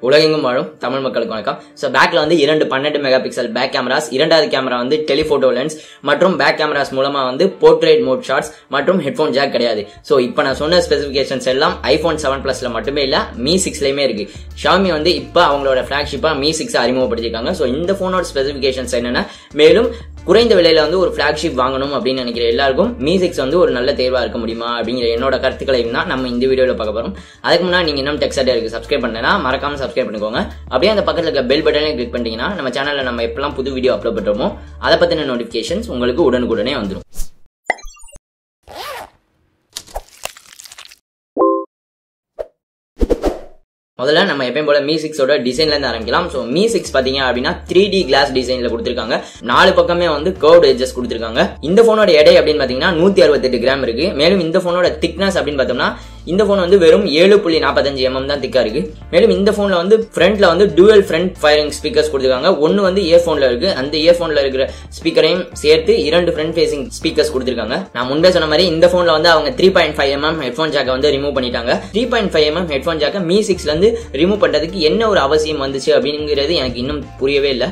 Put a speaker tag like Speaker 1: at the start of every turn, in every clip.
Speaker 1: உலகெங்கும் வாழும் தமிழ் மக்களுக்கு வணக்கம். ஸோ பேக்ல வந்து 2 12 மெகா பிக்சல் பேக் கேமராஸ், இரண்டாவது கேமரா வந்து டெலிஃபோட்டோ லென்ஸ் மற்றும் பேக் கேமராஸ் மூலமா வந்து போர்ட்ரேட் மோட் ஷாட்ஸ் மற்றும் ஹெட்ஃபோன் ஜாக் கிடையாது. ஸோ இப்போ நான் சொன்ன ஸ்பெசிஃபிகேஷன்ஸ் எல்லாம் ஐபோன் 7 Plusல மட்டுமே இல்ல, Mi 6லயுமே இருக்கு. Xiaomi வந்து இப்போ அவங்களோட ஃபிளாக்ஷிப்பா Mi 6 அறிமுகப்படுத்திருக்காங்க. ஸோ இந்த போனோட ஸ்பெசிஃபிகேஷன்ஸ் என்னன்னா, மேலும் குறைந்த விலையில வந்து ஒரு ஃபிளாக்ஷிப் வாங்கணும் அப்படின்னு நினைக்கிற எல்லாருக்கும் Mi 6 வந்து ஒரு நல்ல தேர்வா இருக்க முடியுமா அப்படிங்கிற என்னோட கருத்துக்களையும் தான் நம்ம இந்த வீடியோல பார்க்க போறோம். அதுக்கு முன்னாடி நீங்க இன்னும் டெக்ஸாட்டிக்கு சப்ஸ்கிரைப் பண்ணலனா மறக்காம சப்ஸ்கிரைப் பண்ணிக்கோங்க. அப்படியே அந்த பக்கத்துல இருக்க பெல் பட்டனை கிளிக் பண்ணிட்டீங்கன்னா நம்ம சேனல்ல நம்ம எப்பெல்லாம் புது வீடியோ அப்லோட் பண்றோமோ அதை பத்தின நோட்டிபிகேஷன்ஸ் உங்களுக்கு உடனுக்குடனே வந்துடும். முதல்ல நம்ம எப்பயும் போல Mi 6ஓட டிசைன்ல இருந்து ஆரம்பிக்கலாம். சோ Mi 6 பாத்தீங்க அப்படின்னா 3D கிளாஸ் டிசைன்ல கொடுத்திருக்காங்க. 4 பக்கமே வந்து கர்வ்ட் எட்ஜஸ் கொடுத்திருக்காங்க. இந்த போனோட எடை அப்படின்னு பாத்தீங்கன்னா 168 கிராம் இருக்கு. மேலும் இந்த போனோட திக்னஸ் அப்படின்னு பார்த்தோம்னா இந்த போன் வந்து வெறும் 7.45 mm தான் திக்கா இருக்கு. மேலும் இந்த போன்ல வந்து ஃப்ரண்ட்ல வந்து டூயல் ஃப்ரண்ட் ஃபயரிங் ஸ்பீக்கர்ஸ் கொடுத்திருக்காங்க. ஒன்னு வந்து இயர்போன்ல இருக்கு, அந்த இயர்போன்ல இருக்கிற ஸ்பீக்கரையும் சேர்த்து 2 ஃப்ரண்ட் ஃபேசிங் ஸ்பீக்கர்ஸ் கொடுத்திருக்காங்க. நான் முன்பே சொன்ன மாதிரி இந்த போன்ல வந்து அவங்க 3.5 mm ஹெட்ஃபோன் ஜாக்கை வந்து ரிமூவ் பண்ணிட்டாங்க. 3.5 mm ஹெட்ஃபோன் ஜாக்கை Mi 6ல இருந்து ரிமூவ் பண்றதுக்கு என்ன ஒரு அவசியம் வந்துச்சு அப்படிங்கிறது எனக்கு இன்னும் புரியவே இல்லை.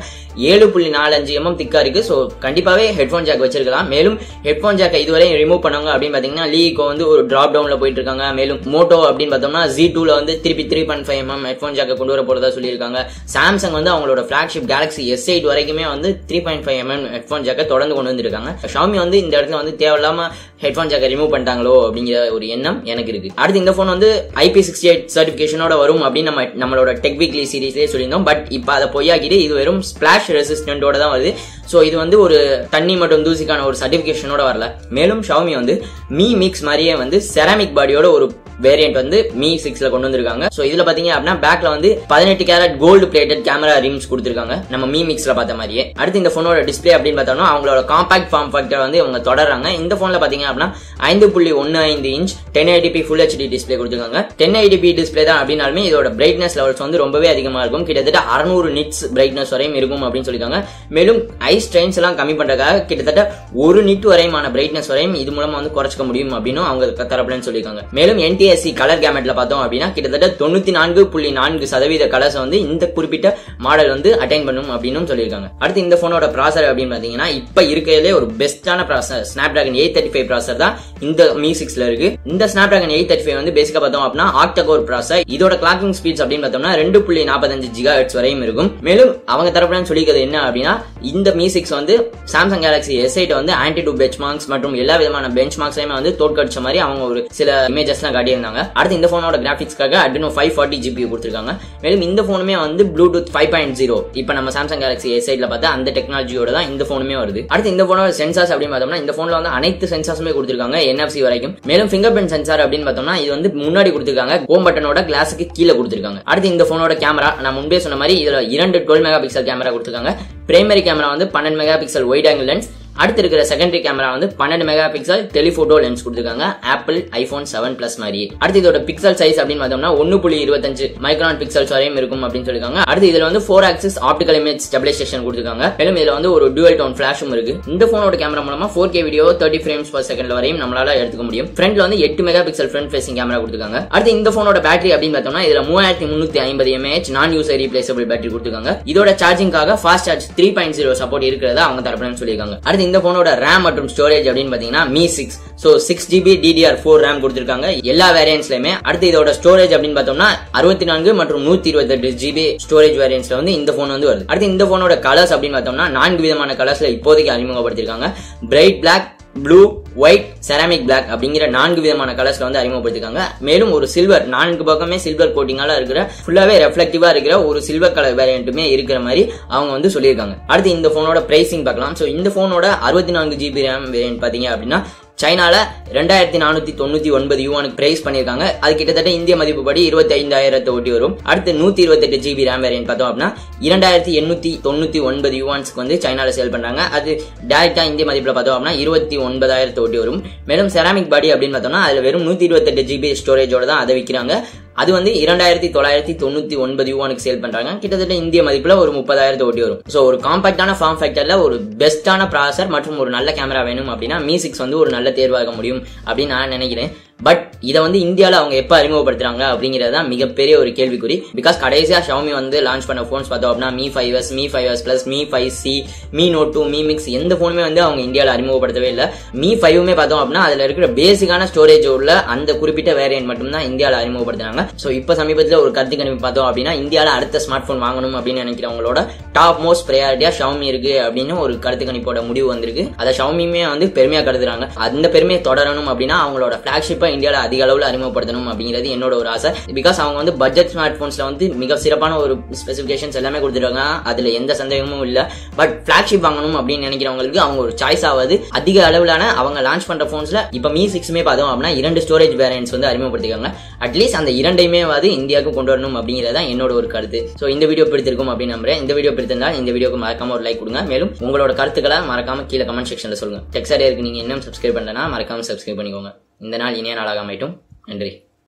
Speaker 1: 7.45 mm திக்கா இருக்கு. சோ கண்டிப்பாவே ஹெட்ஃபோன் ஜாக் வச்சிருக்கலாம். மேலும் ஹெட்ஃபோன் ஜாக்கை இதுவரை ரிமூவ் பண்ணவங்க அப்படின்னு பாத்தீங்கன்னா லீகோ வந்து ஒரு டிராப் டவுன்ல போயிட்டு இருக்காங்க. மேலும் மோட்டோ அப்படின்னு பார்த்தோம்னா Z2ல வந்து திருப்பி 3.5 mm ஹெட்ஃபோன் ஜாக்கை கொண்டு வர போறதா சொல்லியிருக்காங்க. சாம்சங் வந்து அவங்களோட பிளாக்ஷிப் கேலக்ஸி S8 வரைக்குமே வந்து 3.5 mm ஹெட்ஃபோன் ஜாக்கை தொடர்ந்து கொண்டு வந்திருக்காங்க. Xiaomi வந்து இந்த இடத்துல வந்து தேவையில்லாம ஹெட்ஃபோன் ஜாக்கை ரிமூவ் பண்ணிட்டாங்களோ அப்படிங்கிற ஒரு எண்ணம் எனக்கு இருக்கு. அடுத்து இந்த போன் வந்து IP68 சர்டிபிகேஷனோட வரும் அப்படின்னு நம்மளோட டெக் வீக்லி சீரிஸ்லயே சொல்லியிருந்தோம். பட் இப்ப அதை பொய்யாக்கிட்டு இது வெறும் ஸ்பிளாஷ் ரெசிஸ்டன்டோட தான் வருது. சோ இது வந்து ஒரு தண்ணி மற்றும் தூசிக்கான ஒரு சர்டிபிகேஷனோட வரல. மேலும் Xiaomi வந்து Mi Mix மாதிரியே வந்து செராமிக் பாடியோட ஒரு வேரியன்ட் வந்து Mi 6ல கொண்டு வந்திருக்காங்க. சோ இதுல பாத்தீங்க அப்படின்னா பேக்ல வந்து 18 carat gold plated camera rims கொடுத்திருக்காங்க, நம்ம Mi Mixல பார்த்த மாதிரியே. அடுத்து இந்த போனோட டிஸ்பிளே அப்படின்னு பார்த்தோம்னா அவங்களோட காம்பாக்ட் ஃபார்ம் ஃபேக்டர் வந்து அவங்க தொடர்றாங்க. இந்த போன்ல பாத்தீங்க அப்படின்னா 5.15 inch 1080p full HD display கொடுத்திருக்காங்க. 1080p டிஸ்பிளே தான் அப்படின்னாலுமே இதோட பிரைட்னஸ் லெவல்ஸ் வந்து ரொம்பவே அதிகமா இருக்கும். கிட்டத்தட்ட 600 நிட்ஸ் பிரைட்னஸ் வரையும் இருக்கும் அப்படின்னு சொல்லிருக்காங்க. மேலும் ஐ ஸ்ட்ரெயின்ஸ் எல்லாம் கம்மி பண்றதுக்காக கிட்டத்தட்ட 1 நிட் வரையுமான பிரைட்னஸ் வரையும் இது மூலமா வந்து குறைச்சிக்க முடியும் அப்படின்னு அவங்க தரப்புலன்னு சொல்லிருக்காங்க. மேலும் NTSC கலர் கேமெட்ல பார்த்தோம் அப்படின்னா கிட்டத்தட்ட 94.4% கலர்ஸ் வந்து இந்த குறிப்பிட்ட மாடல் வந்து அட்டைன் பண்ணும் அப்படின்னு சொல்லியிருக்காங்க. அடுத்து இந்த போனோட ப்ராசர் அப்படின்னு பாத்தீங்கன்னா இப்ப இருக்கிறதுலே ஒரு பெஸ்டான ப்ராசர் Snapdragon 835 ப்ராசர் தான் இந்த Mi 6ல இருக்கு. இந்த Snapdragon 835 வந்து பேசிக்கா பார்த்தோம் அப்படின்னா ஆக்டா-கோர் ப்ராசர். இதோட கிளாக்கிங் ஸ்பீட்ஸ் அப்படின்னு பார்த்தோம்னா 2.45 GHz வரையும் இருக்கும். மேலும் அவங்க தரப்புல சொல்லிக்கிறது என்ன அப்படின்னா இந்த Mi 6 வந்து Samsung Galaxy S8 வந்து ஆன்டி-டூ பெஞ்ச்மார்க்ஸ் மற்றும் எல்லா விதமான பெஞ்ச்மார்க்ஸையுமே வந்து தோற்கடிச்ச மாதிரி அவங்க ஒரு சில இமேஜஸ்லாம் காட்டியிருந்தாங்க. அடுத்து இந்த போனோட கிராபிக்ஸ்க்காக Adreno 540 GPU கொடுத்திருக்காங்க. மேலும் இந்த போனுமே வந்து Bluetooth 5.0 இப்ப நம்ம Samsung Galaxy S8ல பார்த்தா அந்த டெக்னாலஜியோட தான் இந்த போனுமே வருது. அடுத்து இந்த போனோட சென்சார்ஸ் அப்படின்னு பார்த்தோம்னா இந்த போன்ல வந்து அனைத்து சென்சார்ஸுமே கொடுத்திருக்காங்க, NFC வரைக்கும். மேலும் ஃபிங்கர் பிரிண்ட் சென்சார் அப்படின்னு பார்த்தோம்னா இது வந்து முன்னாடி கொடுத்திருக்காங்க, ஹோம் பட்டனோட கிளாஸுக்கு கீழே கொடுத்திருக்காங்க. அடுத்து இந்த போனோட கேமரா நான் முன்பே சொன்ன மாதிரி இதுல 2 12 மெகா பிக்சல் கேமரா கொடுத்திருக்காங்க. பிரைமரி கேமரா வந்து 12 mega pixel wide angle lens. அடுத்து இருக்கிற செகண்டரி கேமரா வந்து 12 மெகா பிக்சல் டெலிஃபோட்டோ லென்ஸ் கொடுத்திருக்காங்க, ஆப்பிள் ஐபோன் 7 Plus மாதிரியே. அடுத்து இதோட பிக்சல் சைஸ் அப்படின்னு பார்த்தோம்னா 1.25 மைக்ரான் பிக்சல்ஸ் வரையும் இருக்கும் அப்படின்னு சொல்லிருக்காங்க. அடுத்து இதுல வந்து 4 ஆக்சிஸ் ஆப்டிகல் இமேஜ் ஸ்டெபிலைசேஷன் கொடுத்திருக்காங்க. மேலும் இதுல வந்து ஒரு டூயல் டோன் ஃபிளாஷும் இருக்கு. இந்த போனோட கேமரா மூலமா 4K video 30 frames per second வரையும் நம்மளால எடுத்துக்க முடியும். ஃப்ரண்ட்ல வந்து 8 mega pixel front facing camera கொடுத்திருக்காங்க. அடுத்து இந்த போனோட பேட்டரி அப்படின்னு பார்த்தோம்னா இதுல 3350 mAh நான் யூசர் ரீப்ளேசபிள் பேட்டரி கொடுத்திருக்காங்க. இதோட சார்ஜிங்காக ஃபாஸ்ட் சார்ஜ் 3.0 சப்போர்ட் இருக்கிறதா அவங்க தரப்புல சொல்லிருக்காங்க. அடுத்து இந்த போனோட RAM மற்றும் ஸ்டோரேஜ் அப்படின்னு பாத்தீங்கன்னா Mi 6 so 6GB DDR4 RAM கொடுத்திருக்காங்க எல்லா வேரியன்ட்ஸ்லயுமே. அடுத்து இதோட ஸ்டோரேஜ் அப்படின்னு பார்த்தோம்னா 64 மற்றும் 128GB ஸ்டோரேஜ் வேரியன்ட்ஸ்ல வந்து இந்த போன் வந்து வருது. அடுத்து இந்த போனோட கலர்ஸ் அப்படின்னு பார்த்தோம்னா 4 விதமான கலர்ஸ்ல இப்போதைக்கு அறிமுகப்படுத்திருக்காங்க. Bright black, blue, white, ceramic black அப்படிங்கிற 4 விதமான கலர்ஸ்ல வந்து அறிமுகப்படுத்திருக்காங்க. மேலும் ஒரு சில்வர் 4 பக்கமே சில்வர் கோட்டிங்கால இருக்கிற ஃபுல்லாவே ரெஃப்ளெக்டிவா இருக்கிற ஒரு சில்வர் கலர் வேரியன்ட்டுமே இருக்கிற மாதிரி அவங்க வந்து சொல்லியிருக்காங்க. அடுத்து இந்த போனோட பிரைசிங் பார்க்கலாம். சோ இந்த போனோட 64GB RAM வேரியன்ட் பாத்தீங்க அப்படின்னா சைனால 2499 யுவானுக்கு பிரைஸ் பண்ணிருக்காங்க. அது கிட்டத்தட்ட இந்திய மதிப்புப்படி 25,000 ஒட்டி வரும். அடுத்து 128GB RAM வேரியன்ட் பார்த்தோம் அப்படின்னா 2899 யுவான்ஸ்க்கு வந்து சைனால சேல் பண்றாங்க. அது டைரக்டா இந்திய மதிப்புல பார்த்தோம் அப்படின்னா 29,000 ஒட்டி வரும். மேலும் செராமிக் பாடி அப்படின்னு பார்த்தோம்னா அதுல வெறும் 128GB ஸ்டோரேஜோட தான் அதை விற்கிறாங்க. அது வந்து 2999 யுவானுக்கு சேல் பண்றாங்க. கிட்டத்தட்ட இந்திய மதிப்புல ஒரு 30,000 ஒட்டி வரும். சோ ஒரு காம்பாக்டான ஃபார்ம் ஃபேக்டர்ல ஒரு பெஸ்டான ப்ராசஸர் மற்றும் ஒரு நல்ல கேமரா வேணும் அப்படின்னா Mi 6 வந்து ஒரு நல்ல தேர்வாக முடியும் அப்படின்னு நான் நினைக்கிறேன். பட் இதை வந்து இந்தியாவில் அவங்க எப்போ அறிமுகப்படுத்துறாங்க அப்படிங்கிறது தான் மிகப்பெரிய ஒரு கேள்விக்குறி. பிகாஸ் கடைசியா Xiaomi வந்து லான்ச் பண்ண போன்ஸ் பார்த்தோம் அப்படின்னா Mi 5s, Mi 5s Plus, Mi 5C, Mi Note 2, Mi Mix எந்த போனுமே வந்து அவங்க இந்தியாவில் அறிமுகப்படுத்தவே இல்லை. Mi 5மே பார்த்தோம் அப்படின்னா அதுல இருக்கிற பேசிக்கான ஸ்டோரேஜ் உள்ள அந்த குறிப்பிட்ட வேரியன்ட் மட்டும் தான் இந்தியாவில் அறிமுகப்படுத்தினாங்க. ஸோ இப்போ சமீபத்தில் ஒரு கருத்து கணிப்பு பார்த்தோம் அப்படின்னா இந்தியாவில் அடுத்த ஸ்மார்ட் போன் வாங்கணும் அப்படின்னு நினைக்கிறவங்களோட டாப் மோஸ்ட் ப்ரையாரிட்டியா Xiaomi இருக்கு அப்படின்னு ஒரு கருத்து கணிப்போட முடிவு வந்திருக்கு. அதை Xiaomiமே வந்து பெருமையா கருதுறாங்க. அந்த பெருமையை தொடரணும் அப்படின்னா அவங்களோட பிளாக்ஷிப்பை இந்தியாவில் அதிக அளவில் அறிமுகப்படுத்தணும் அப்படிங்கிறது என்னோட ஒரு ஆசை. பிகாஸ் அவங்க வந்து பட்ஜெட் ஸ்மார்ட் போன்ஸ்ல வந்து மிக சிறப்பான ஒரு ஸ்பெசிபிகேஷன்ஸ் எல்லாமே கொடுத்துருக்காங்க, அதுல எந்த சந்தேகமும் இல்ல. பட் பிளாக்ஷிப் வாங்கணும் அப்படின்னு நினைக்கிறவங்களுக்கு அவங்க ஒரு சாய்ஸ் ஆகுது. அதிக அளவிலான அவங்க லான்ச் பண்ற போன்ஸ்ல இப்ப Mi 6மே பார்த்தோம் அப்படின்னா 2 ஸ்டோரேஜ் வேரியன்ட்ஸ் வந்து அறிமுகப்படுத்திருக்காங்க. அட்லீஸ்ட் அந்த 2யுமே வந்து இந்தியாவுக்கு கொண்டு வரணும் அப்படிங்கிறதா என்னோட ஒரு கருத்து. ஸோ இந்த வீடியோ பிடித்திருக்கும் அப்படின்னு நம்புறேன். இந்த வீடியோ பிடித்திருந்தால் இந்த வீடியோக்கு மறக்காம ஒரு லைக் கொடுங்க. மேலும் உங்களோட கருத்துக்களை மறக்காம கீழே கமெண்ட் செக்ஷன்ல சொல்லுங்க. டெக்ஸாடியாருக்கு நீங்க இன்னும் சப்ஸ்கிரைப் பண்ணலன்னா மறக்காம சப்ஸ்கிரைப் பண்ணிக்கோங்க. இந்த நாள் இனிய நாளாக அமையட்டும். நன்றி.